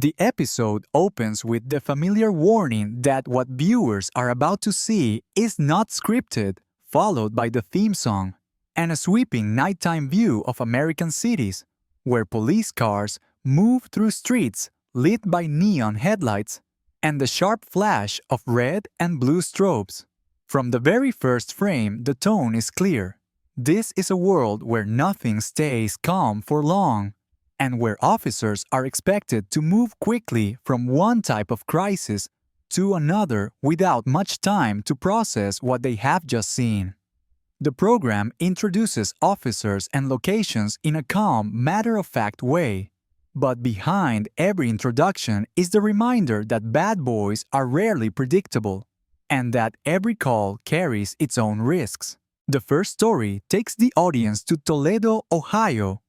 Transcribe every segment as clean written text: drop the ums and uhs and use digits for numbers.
The episode opens with the familiar warning that what viewers are about to see is not scripted, followed by the theme song, and a sweeping nighttime view of American cities, where police cars move through streets lit by neon headlights and the sharp flash of red and blue strobes. From the very first frame, the tone is clear. This is a world where nothing stays calm for long, and where officers are expected to move quickly from one type of crisis to another without much time to process what they have just seen. The program introduces officers and locations in a calm, matter-of-fact way. But behind every introduction is the reminder that bad boys are rarely predictable, and that every call carries its own risks. The first story takes the audience to Toledo, Ohio,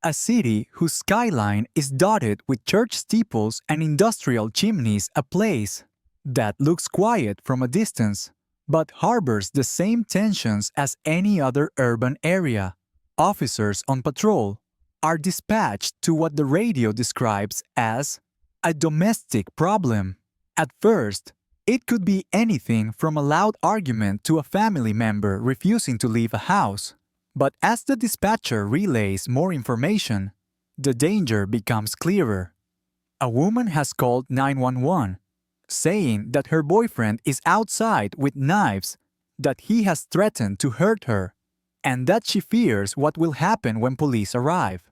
a city whose skyline is dotted with church steeples and industrial chimneys, a place that looks quiet from a distance, but harbors the same tensions as any other urban area. Officers on patrol are dispatched to what the radio describes as a domestic problem. At first, it could be anything from a loud argument to a family member refusing to leave a house. But as the dispatcher relays more information, the danger becomes clearer. A woman has called 911, saying that her boyfriend is outside with knives, that he has threatened to hurt her, and that she fears what will happen when police arrive.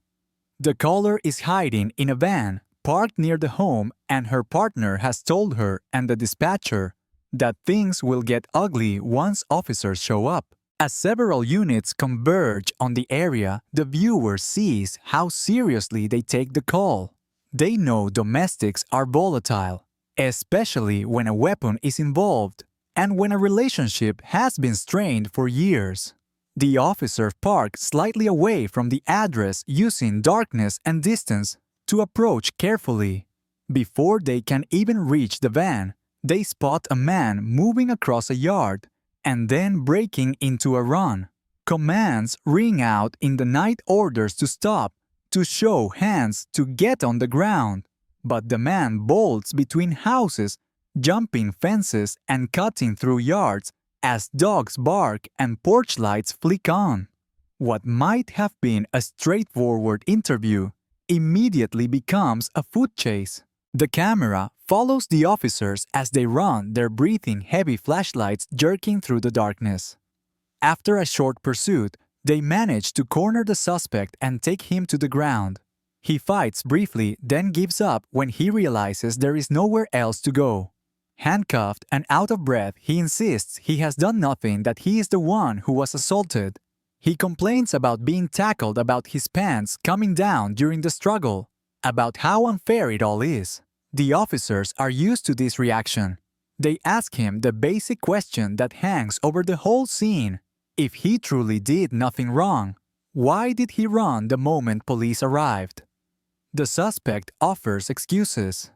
The caller is hiding in a van parked near the home, and her partner has told her and the dispatcher that things will get ugly once officers show up. As several units converge on the area, the viewer sees how seriously they take the call. They know domestics are volatile, especially when a weapon is involved and when a relationship has been strained for years. The officer parks slightly away from the address, using darkness and distance to approach carefully. Before they can even reach the van, they spot a man moving across a yard and then breaking into a run. Commands ring out in the night, orders to stop, to show hands, to get on the ground. But the man bolts between houses, jumping fences and cutting through yards as dogs bark and porch lights flick on. What might have been a straightforward interview immediately becomes a foot chase. The camera follows the officers as they run, their breathing heavy flashlights jerking through the darkness. After a short pursuit, they manage to corner the suspect and take him to the ground. He fights briefly, then gives up when he realizes there is nowhere else to go. Handcuffed and out of breath, he insists he has done nothing, that he is the one who was assaulted. He complains about being tackled, about his pants coming down during the struggle, about how unfair it all is. The officers are used to this reaction. They ask him the basic question that hangs over the whole scene. If he truly did nothing wrong, why did he run the moment police arrived? The suspect offers excuses.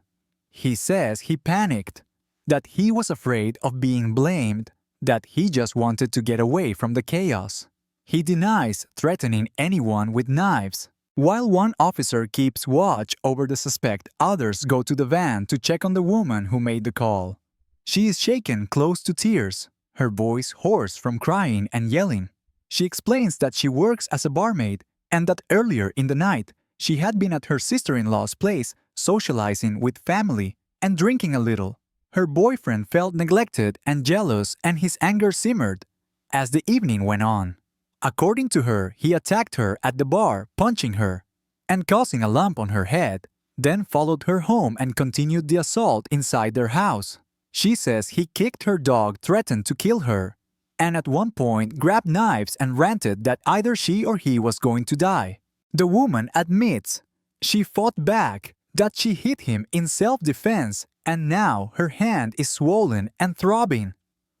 He says he panicked, that he was afraid of being blamed, that he just wanted to get away from the chaos. He denies threatening anyone with knives. While one officer keeps watch over the suspect, others go to the van to check on the woman who made the call. She is shaken close to tears, her voice hoarse from crying and yelling. She explains that she works as a barmaid and that earlier in the night she had been at her sister-in-law's place socializing with family and drinking a little. Her boyfriend felt neglected and jealous, and his anger simmered as the evening went on. According to her, he attacked her at the bar, punching her and causing a lump on her head, then followed her home and continued the assault inside their house. She says he kicked her dog, threatened to kill her, and at one point grabbed knives and ranted that either she or he was going to die. The woman admits she fought back, that she hit him in self-defense, and now her hand is swollen and throbbing.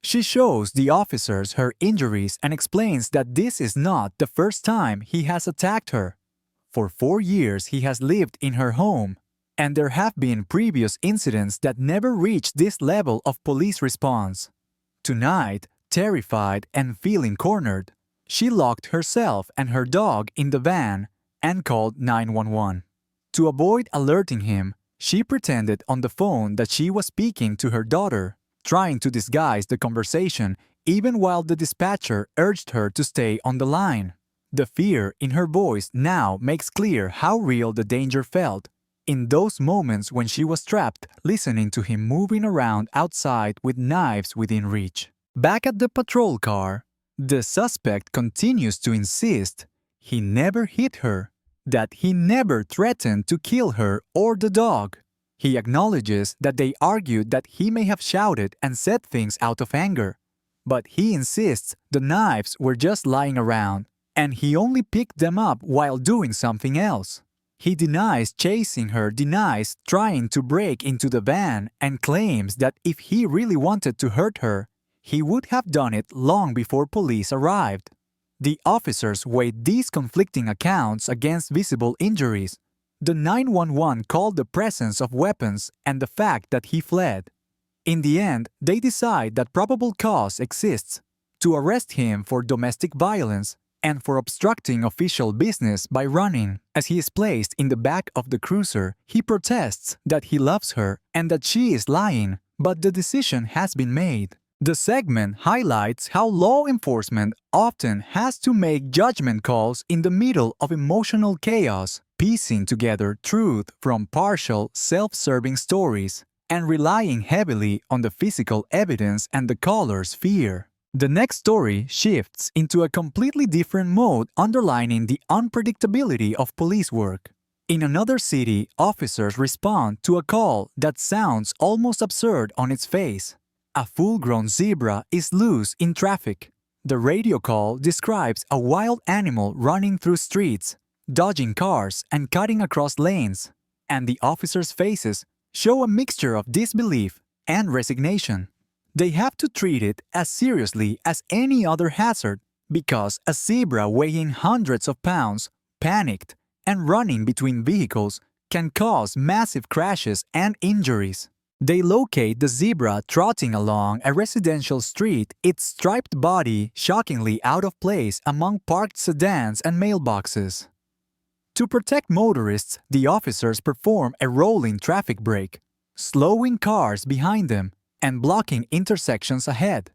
She shows the officers her injuries and explains that this is not the first time he has attacked her. For 4 years he has lived in her home, and there have been previous incidents that never reached this level of police response. Tonight, terrified and feeling cornered, she locked herself and her dog in the van and called 911. To avoid alerting him, She pretended on the phone that she was speaking to her daughter, trying to disguise the conversation even while the dispatcher urged her to stay on the line. The fear in her voice now makes clear how real the danger felt in those moments when she was trapped listening to him moving around outside with knives within reach. Back at the patrol car, the suspect continues to insist he never hit her, that he never threatened to kill her or the dog. He acknowledges that they argued that he may have shouted and said things out of anger, but he insists the knives were just lying around and he only picked them up while doing something else. He denies chasing her, denies trying to break into the van, and claims that if he really wanted to hurt her, he would have done it long before police arrived. The officers weighed these conflicting accounts against visible injuries. The 911 called the presence of weapons and the fact that he fled. In the end, they decide that probable cause exists to arrest him for domestic violence and for obstructing official business by running. As he is placed in the back of the cruiser, he protests that he loves her and that she is lying, but the decision has been made. The segment highlights how law enforcement often has to make judgment calls in the middle of emotional chaos, piecing together truth from partial, self-serving stories, and relying heavily on the physical evidence and the caller's fear. The next story shifts into a completely different mode, underlining the unpredictability of police work. In another city, officers respond to a call that sounds almost absurd on its face. A full-grown zebra is loose in traffic. The radio call describes a wild animal running through streets, dodging cars and cutting across lanes, and the officers' faces show a mixture of disbelief and resignation. They have to treat it as seriously as any other hazard because a zebra weighing hundreds of pounds, panicked, and running between vehicles can cause massive crashes and injuries. They locate the zebra trotting along a residential street, its striped body shockingly out of place among parked sedans and mailboxes. To protect motorists, the officers perform a rolling traffic brake, slowing cars behind them and blocking intersections ahead.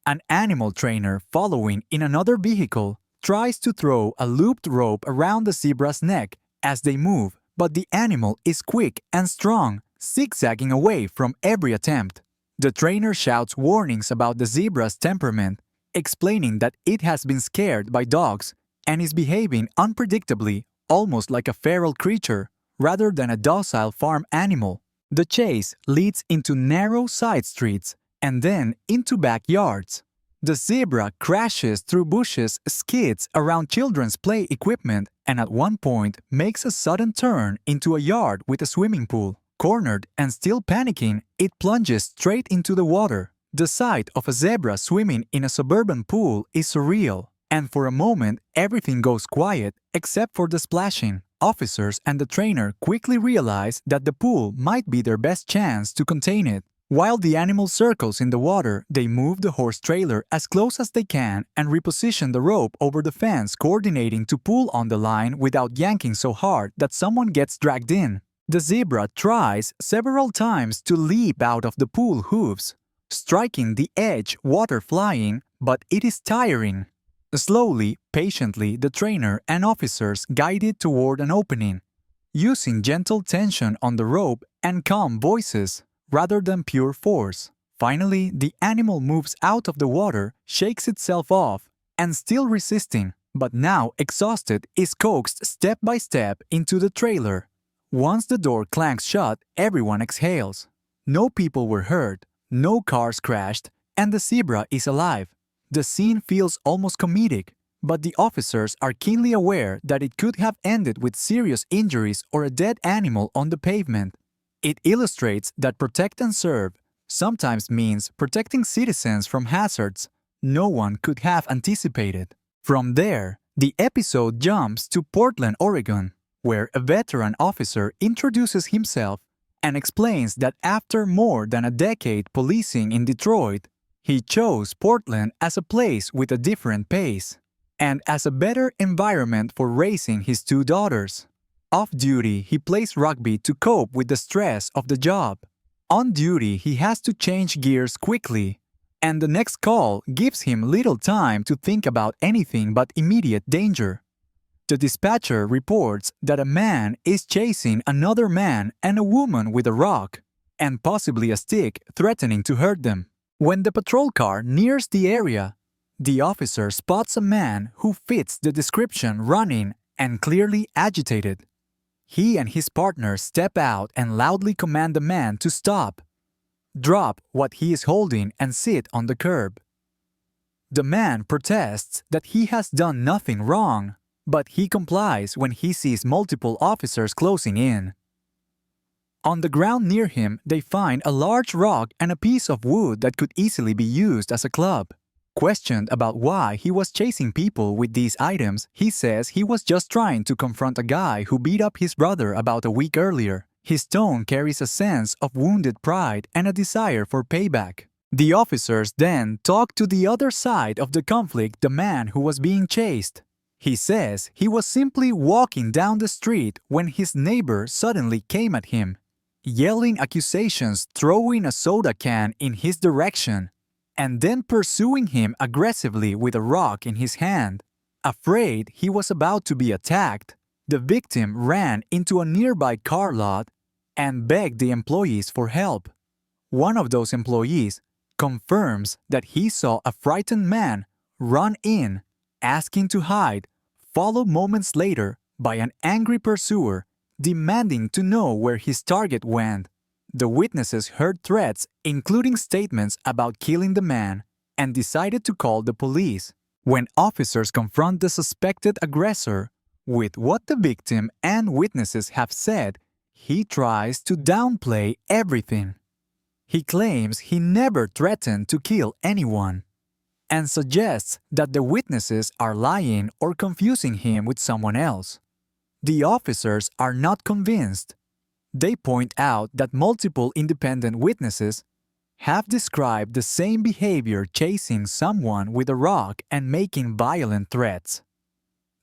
An animal trainer following in another vehicle tries to throw a looped rope around the zebra's neck as they move, but the animal is quick and strong, zigzagging away from every attempt. The trainer shouts warnings about the zebra's temperament, explaining that it has been scared by dogs and is behaving unpredictably, almost like a feral creature, rather than a docile farm animal. The chase leads into narrow side streets and then into backyards. The zebra crashes through bushes, skids around children's play equipment, and at one point makes a sudden turn into a yard with a swimming pool. Cornered and still panicking, it plunges straight into the water. The sight of a zebra swimming in a suburban pool is surreal, and for a moment everything goes quiet except for the splashing. Officers and the trainer quickly realize that the pool might be their best chance to contain it. While the animal circles in the water, they move the horse trailer as close as they can and reposition the rope over the fence, coordinating to pull on the line without yanking so hard that someone gets dragged in. The zebra tries several times to leap out of the pool hooves, striking the edge, water flying, but it is tiring. Slowly, patiently, the trainer and officers guide it toward an opening, using gentle tension on the rope and calm voices rather than pure force. Finally, the animal moves out of the water, shakes itself off, and still resisting, but now exhausted, is coaxed step by step into the trailer. Once the door clanks shut, everyone exhales. No people were hurt, no cars crashed, and the zebra is alive. The scene feels almost comedic, but the officers are keenly aware that it could have ended with serious injuries or a dead animal on the pavement. It illustrates that protect and serve sometimes means protecting citizens from hazards no one could have anticipated. From there, the episode jumps to Portland, Oregon, where a veteran officer introduces himself and explains that after more than a decade policing in Detroit, he chose Portland as a place with a different pace and as a better environment for raising his two daughters. Off duty, he plays rugby to cope with the stress of the job. On duty, he has to change gears quickly, and the next call gives him little time to think about anything but immediate danger. The dispatcher reports that a man is chasing another man and a woman with a rock, and possibly a stick, threatening to hurt them. When the patrol car nears the area, the officer spots a man who fits the description running and clearly agitated. He and his partner step out and loudly command the man to stop, drop what he is holding and sit on the curb. The man protests that he has done nothing wrong, but he complies when he sees multiple officers closing in. On the ground near him, they find a large rock and a piece of wood that could easily be used as a club. Questioned about why he was chasing people with these items, he says he was just trying to confront a guy who beat up his brother about a week earlier. His tone carries a sense of wounded pride and a desire for payback. The officers then talk to the other side of the conflict, the man who was being chased. He says he was simply walking down the street when his neighbor suddenly came at him, yelling accusations, throwing a soda can in his direction, and then pursuing him aggressively with a rock in his hand. Afraid he was about to be attacked, the victim ran into a nearby car lot and begged the employees for help. One of those employees confirms that he saw a frightened man run in, asking to hide, followed moments later by an angry pursuer demanding to know where his target went. The witnesses heard threats, including statements about killing the man, and decided to call the police. When officers confront the suspected aggressor with what the victim and witnesses have said, he tries to downplay everything. He claims he never threatened to kill anyone, and suggests that the witnesses are lying or confusing him with someone else. The officers are not convinced. They point out that multiple independent witnesses have described the same behavior, chasing someone with a rock and making violent threats.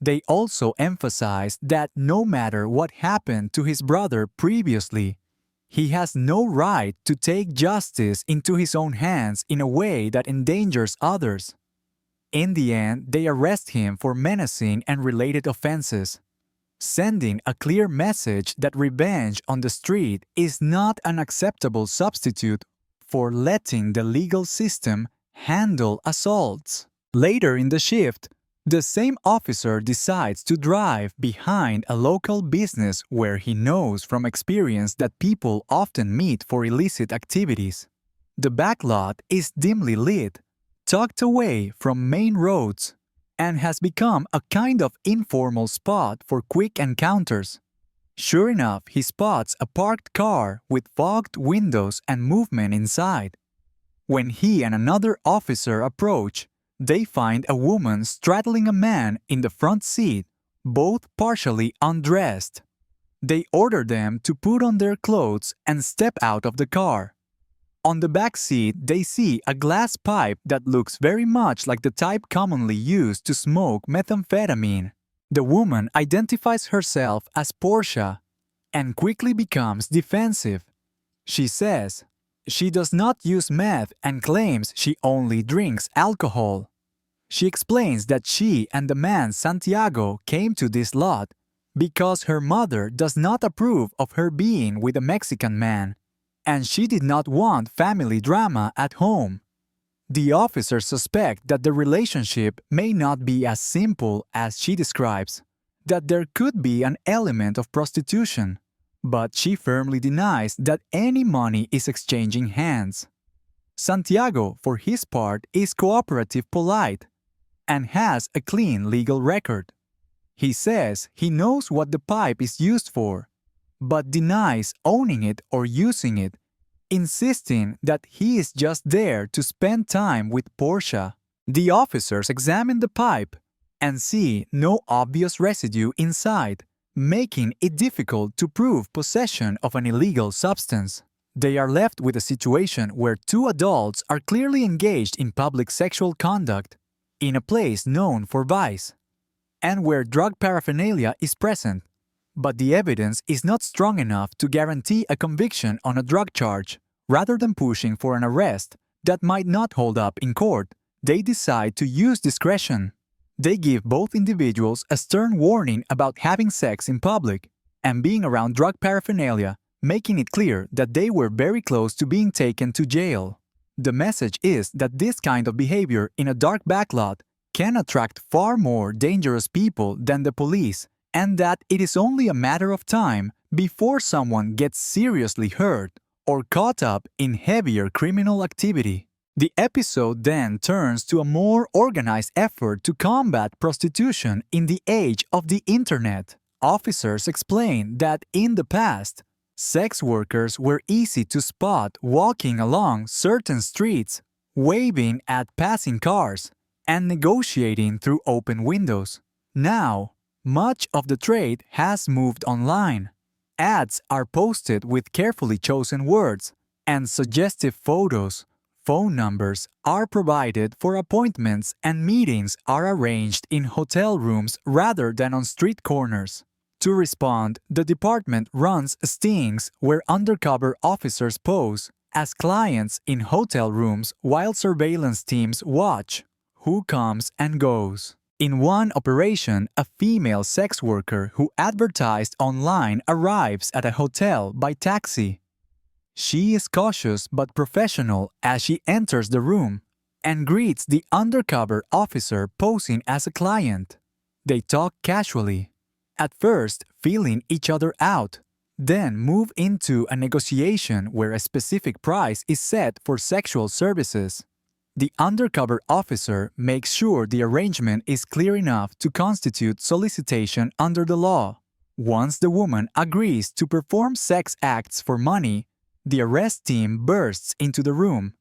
They also emphasize that no matter what happened to his brother previously, he has no right to take justice into his own hands in a way that endangers others. In the end, they arrest him for menacing and related offenses, sending a clear message that revenge on the street is not an acceptable substitute for letting the legal system handle assaults. Later in the shift, the same officer decides to drive behind a local business where he knows from experience that people often meet for illicit activities. The back lot is dimly lit, tucked away from main roads, and has become a kind of informal spot for quick encounters. Sure enough, he spots a parked car with fogged windows and movement inside. When he and another officer approach, they find a woman straddling a man in the front seat, both partially undressed. They order them to put on their clothes and step out of the car. On the back seat, they see a glass pipe that looks very much like the type commonly used to smoke methamphetamine. The woman identifies herself as Portia and quickly becomes defensive. She says she does not use meth and claims she only drinks alcohol. She explains that she and the man Santiago came to this lot because her mother does not approve of her being with a Mexican man, and she did not want family drama at home. The officers suspect that the relationship may not be as simple as she describes, that there could be an element of prostitution, but she firmly denies that any money is exchanging hands. Santiago, for his part, is cooperative, polite, and has a clean legal record. He says he knows what the pipe is used for, but denies owning it or using it, insisting that he is just there to spend time with Portia. The officers examine the pipe and see no obvious residue inside, making it difficult to prove possession of an illegal substance. They are left with a situation where two adults are clearly engaged in public sexual conduct in a place known for vice, and where drug paraphernalia is present, but the evidence is not strong enough to guarantee a conviction on a drug charge. Rather than pushing for an arrest that might not hold up in court, they decide to use discretion. They give both individuals a stern warning about having sex in public and being around drug paraphernalia, making it clear that they were very close to being taken to jail. The message is that this kind of behavior in a dark backlot can attract far more dangerous people than the police, and that it is only a matter of time before someone gets seriously hurt or caught up in heavier criminal activity. The episode then turns to a more organized effort to combat prostitution in the age of the internet. Officers explain that in the past, sex workers were easy to spot walking along certain streets, waving at passing cars, and negotiating through open windows. Now, much of the trade has moved online. Ads are posted with carefully chosen words, and suggestive photos. Phone numbers are provided for appointments, and meetings are arranged in hotel rooms rather than on street corners. To respond, the department runs stings where undercover officers pose as clients in hotel rooms while surveillance teams watch who comes and goes. In one operation, a female sex worker who advertised online arrives at a hotel by taxi. She is cautious but professional as she enters the room and greets the undercover officer posing as a client. They talk casually, at first feeling each other out, then move into a negotiation where a specific price is set for sexual services. The undercover officer makes sure the arrangement is clear enough to constitute solicitation under the law. Once the woman agrees to perform sex acts for money, the arrest team bursts into the room,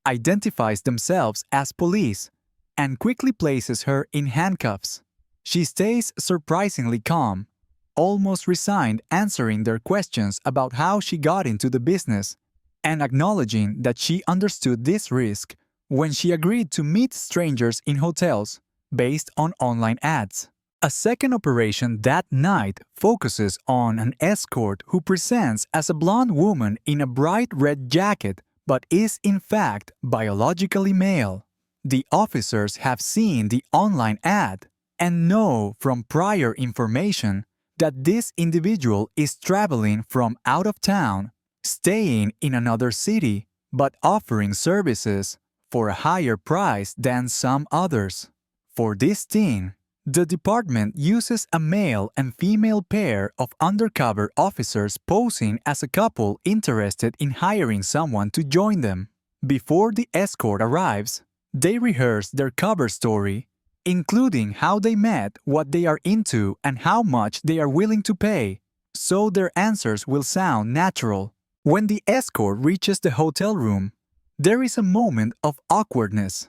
identifies themselves as police, and quickly places her in handcuffs. She stays surprisingly calm, almost resigned, answering their questions about how she got into the business, and acknowledging that she understood this risk when she agreed to meet strangers in hotels based on online ads. A second operation that night focuses on an escort who presents as a blonde woman in a bright red jacket but is in fact biologically male. The officers have seen the online ad and know from prior information that this individual is traveling from out of town, staying in another city, but offering services for a higher price than some others. For this sting, the department uses a male and female pair of undercover officers posing as a couple interested in hiring someone to join them. Before the escort arrives, they rehearse their cover story, including how they met, what they are into, and how much they are willing to pay, so their answers will sound natural. When the escort reaches the hotel room, there is a moment of awkwardness.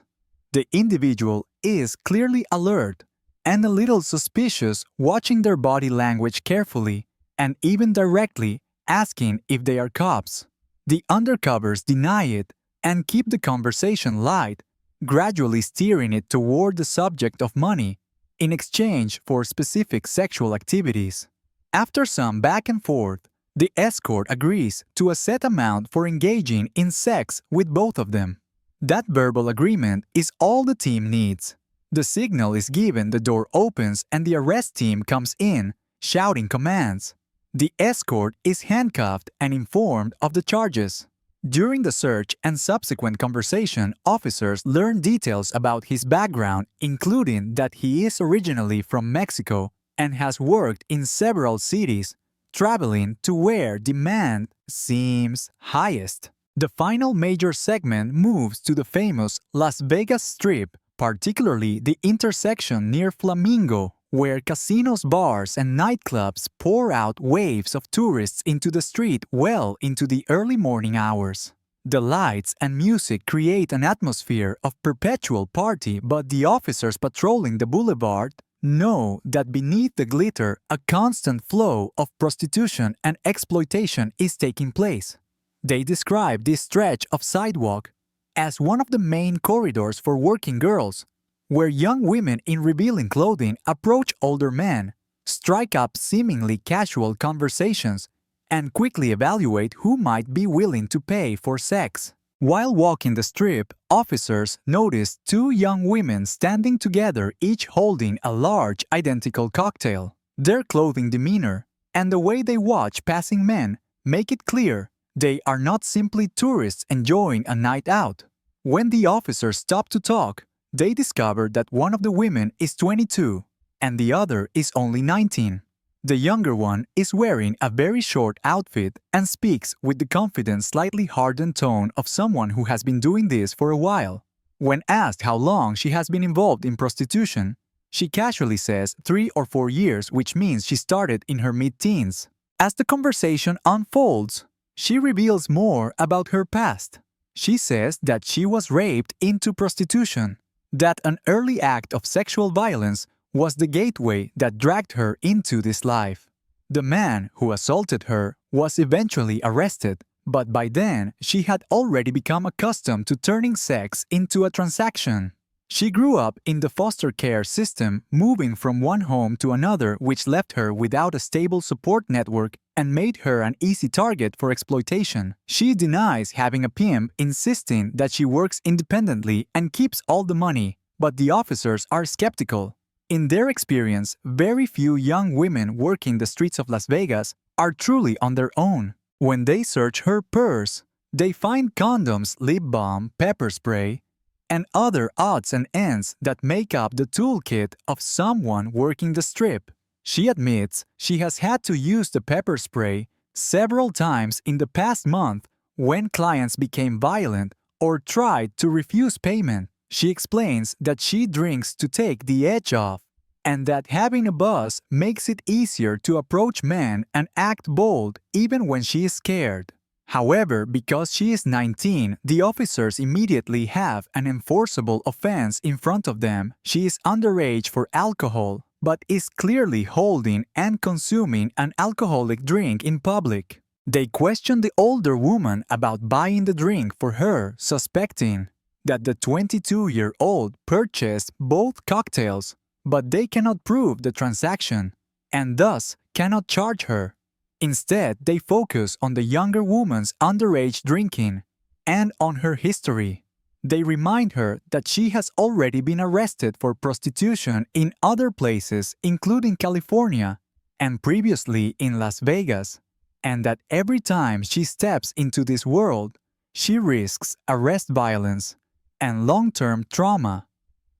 The individual is clearly alert and a little suspicious, watching their body language carefully and even directly asking if they are cops. The undercovers deny it and keep the conversation light, gradually steering it toward the subject of money in exchange for specific sexual activities. After some back and forth, the escort agrees to a set amount for engaging in sex with both of them. That verbal agreement is all the team needs. The signal is given, the door opens, and the arrest team comes in, shouting commands. The escort is handcuffed and informed of the charges. During the search and subsequent conversation, officers learn details about his background, including that he is originally from Mexico and has worked in several cities, traveling to where demand seems highest. The final major segment moves to the famous Las Vegas Strip, particularly the intersection near Flamingo, where casinos, bars, and nightclubs pour out waves of tourists into the street well into the early morning hours. The lights and music create an atmosphere of perpetual party, but the officers patrolling the boulevard know that beneath the glitter, a constant flow of prostitution and exploitation is taking place. They describe this stretch of sidewalk as one of the main corridors for working girls, where young women in revealing clothing approach older men, strike up seemingly casual conversations, and quickly evaluate who might be willing to pay for sex. While walking the strip, officers noticed two young women standing together, each holding a large, identical cocktail. Their clothing, demeanor, and the way they watch passing men make it clear they are not simply tourists enjoying a night out. When the officers stopped to talk, they discovered that one of the women is 22 and the other is only 19. The younger one is wearing a very short outfit and speaks with the confident, slightly hardened tone of someone who has been doing this for a while. When asked how long she has been involved in prostitution, she casually says 3 or 4 years, which means she started in her mid-teens. As the conversation unfolds, she reveals more about her past. She says that she was raped into prostitution, that an early act of sexual violence was the gateway that dragged her into this life. The man who assaulted her was eventually arrested, but by then she had already become accustomed to turning sex into a transaction. She grew up in the foster care system, moving from one home to another, which left her without a stable support network and made her an easy target for exploitation. She denies having a pimp, insisting that she works independently and keeps all the money, but the officers are skeptical. In their experience, very few young women working the streets of Las Vegas are truly on their own. When they search her purse, they find condoms, lip balm, pepper spray, and other odds and ends that make up the toolkit of someone working the strip. She admits she has had to use the pepper spray several times in the past month when clients became violent or tried to refuse payment. She explains that she drinks to take the edge off, and that having a buzz makes it easier to approach men and act bold even when she is scared. However, because she is 19, the officers immediately have an enforceable offense in front of them. She is underage for alcohol, but is clearly holding and consuming an alcoholic drink in public. They question the older woman about buying the drink for her, suspecting that the 22-year-old purchased both cocktails, but they cannot prove the transaction and thus cannot charge her. Instead, they focus on the younger woman's underage drinking and on her history. They remind her that she has already been arrested for prostitution in other places, including California and previously in Las Vegas, and that every time she steps into this world, she risks arrest, violence, and long-term trauma.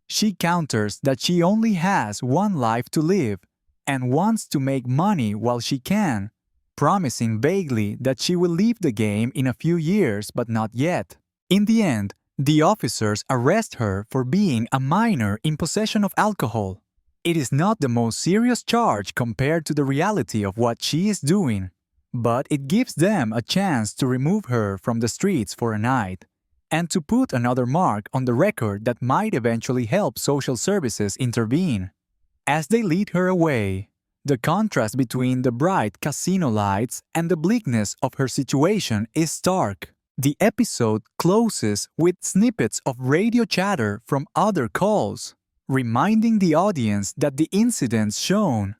She counters that she only has one life to live and wants to make money while she can, promising vaguely that she will leave the game in a few years, but not yet. In the end, the officers arrest her for being a minor in possession of alcohol. It is not the most serious charge compared to the reality of what she is doing, but it gives them a chance to remove her from the streets for a night and to put another mark on the record that might eventually help social services intervene. As they lead her away, the contrast between the bright casino lights and the bleakness of her situation is stark. The episode closes with snippets of radio chatter from other calls, reminding the audience that the incidents shown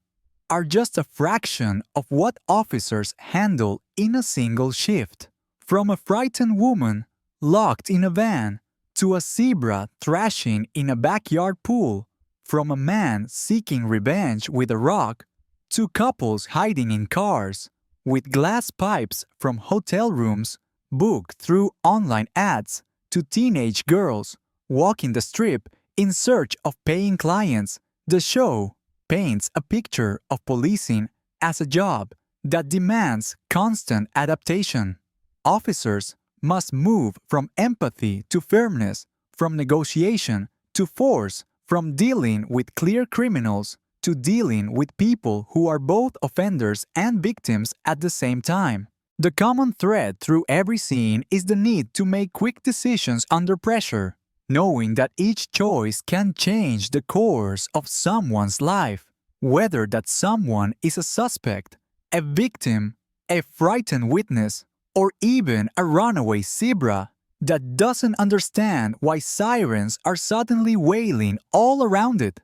are just a fraction of what officers handle in a single shift. From a frightened woman locked in a van to a zebra thrashing in a backyard pool, from a man seeking revenge with a rock to couples hiding in cars with glass pipes from hotel rooms booked through online ads, to teenage girls walking the strip in search of paying clients. The show paints a picture of policing as a job that demands constant adaptation. Officers must move from empathy to firmness, from negotiation to force, from dealing with clear criminals to dealing with people who are both offenders and victims at the same time. The common thread through every scene is the need to make quick decisions under pressure, knowing that each choice can change the course of someone's life, whether that someone is a suspect, a victim, a frightened witness, or even a runaway zebra that doesn't understand why sirens are suddenly wailing all around it.